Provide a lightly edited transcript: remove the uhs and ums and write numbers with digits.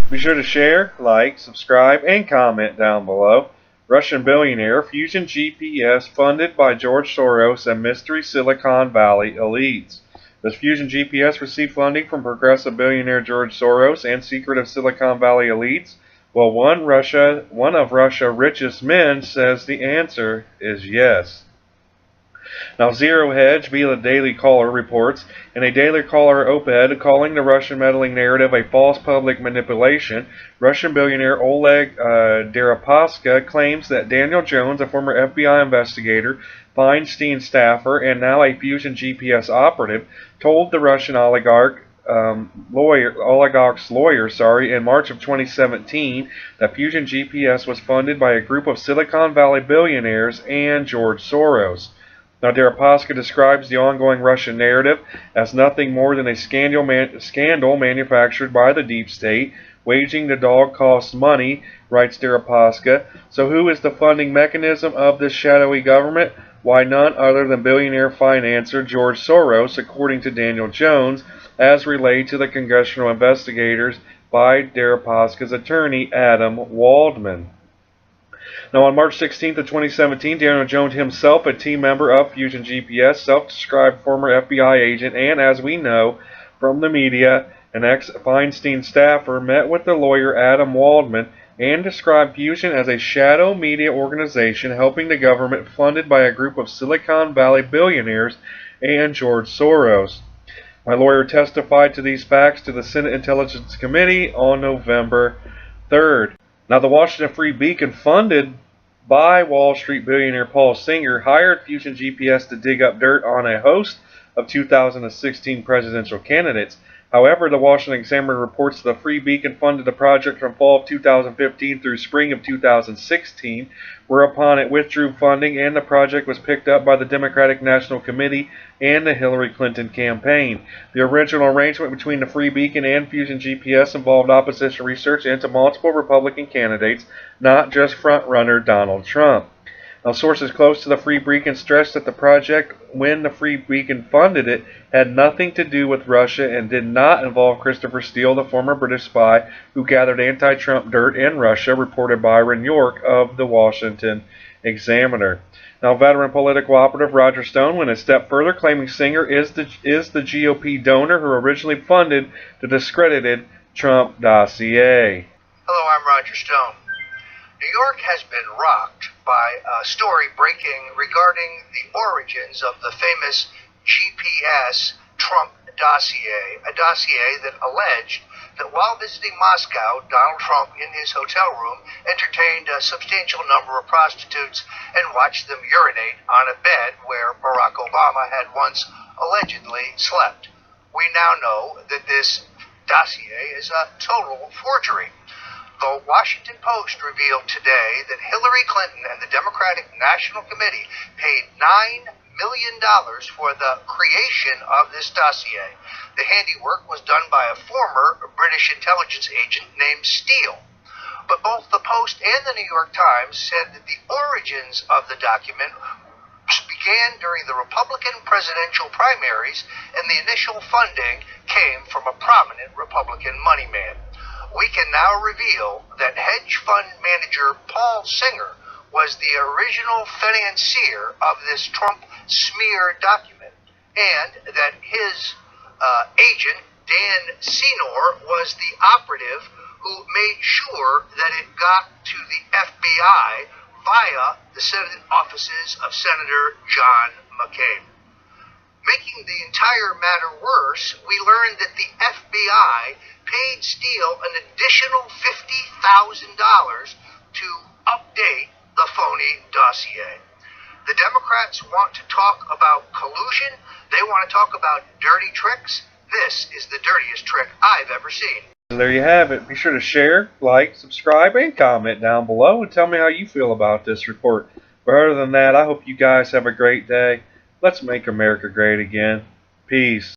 Be sure to share, like, subscribe, and comment down below. Russian billionaire Fusion GPS funded by George Soros and mystery Silicon Valley elites. Does Fusion GPS receive funding from progressive billionaire George Soros and secretive Silicon Valley elites? Well, one of Russia's richest men says the answer is yes. Now, Zero Hedge, via the Daily Caller, reports in a Daily Caller op-ed calling the Russian meddling narrative a false public manipulation, Russian billionaire Oleg Deripaska claims that Daniel Jones, a former FBI investigator, Feinstein staffer, and now a Fusion GPS operative, told the Russian oligarch's lawyer, in March of 2017 that Fusion GPS was funded by a group of Silicon Valley billionaires and George Soros. Now, Deripaska describes the ongoing Russian narrative as nothing more than a scandal manufactured by the deep state. Waging the dog costs money, writes Deripaska. So who is the funding mechanism of this shadowy government? Why, none other than billionaire financier George Soros, according to Daniel Jones, as relayed to the congressional investigators by Deripaska's attorney, Adam Waldman. Now, on March 16th of 2017, Daniel Jones himself, a team member of Fusion GPS, self-described former FBI agent, and as we know from the media, an ex-Feinstein staffer, met with the lawyer Adam Waldman and described Fusion as a shadow media organization helping the government funded by a group of Silicon Valley billionaires and George Soros. My lawyer testified to these facts to the Senate Intelligence Committee on November 3rd. Now, the Washington Free Beacon, funded by Wall Street billionaire Paul Singer, hired Fusion GPS to dig up dirt on a host of 2016 presidential candidates. However, the Washington Examiner reports the Free Beacon funded the project from fall of 2015 through spring of 2016, whereupon it withdrew funding and the project was picked up by the Democratic National Committee and the Hillary Clinton campaign. The original arrangement between the Free Beacon and Fusion GPS involved opposition research into multiple Republican candidates, not just frontrunner Donald Trump. Now, sources close to the Free Beacon stressed that the project, when the Free Beacon funded it, had nothing to do with Russia and did not involve Christopher Steele, the former British spy who gathered anti-Trump dirt in Russia, reported Byron York of the Washington Examiner. Now, veteran political operative Roger Stone went a step further, claiming Singer is the GOP donor who originally funded the discredited Trump dossier. Hello, I'm Roger Stone. New York has been rocked by a story breaking regarding the origins of the famous GPS Trump dossier, a dossier that alleged that while visiting Moscow, Donald Trump in his hotel room entertained a substantial number of prostitutes and watched them urinate on a bed where Barack Obama had once allegedly slept. We now know that this dossier is a total forgery. The Washington Post revealed today that Hillary Clinton and the Democratic National Committee paid $9 million for the creation of this dossier. The handiwork was done by a former British intelligence agent named Steele. But both the Post and the New York Times said that the origins of the document began during the Republican presidential primaries, and the initial funding came from a prominent Republican money man. We can now reveal that hedge fund manager Paul Singer was the original financier of this Trump smear document, and that his agent, Dan Senor, was the operative who made sure that it got to the FBI via the Senate offices of Senator John McCain. Making the entire matter worse, we learned that the FBI paid Steele an additional $50,000 to update the phony dossier. The Democrats want to talk about collusion. They want to talk about dirty tricks. This is the dirtiest trick I've ever seen. And there you have it. Be sure to share, like, subscribe, and comment down below and tell me how you feel about this report. But other than that, I hope you guys have a great day. Let's make America great again. Peace.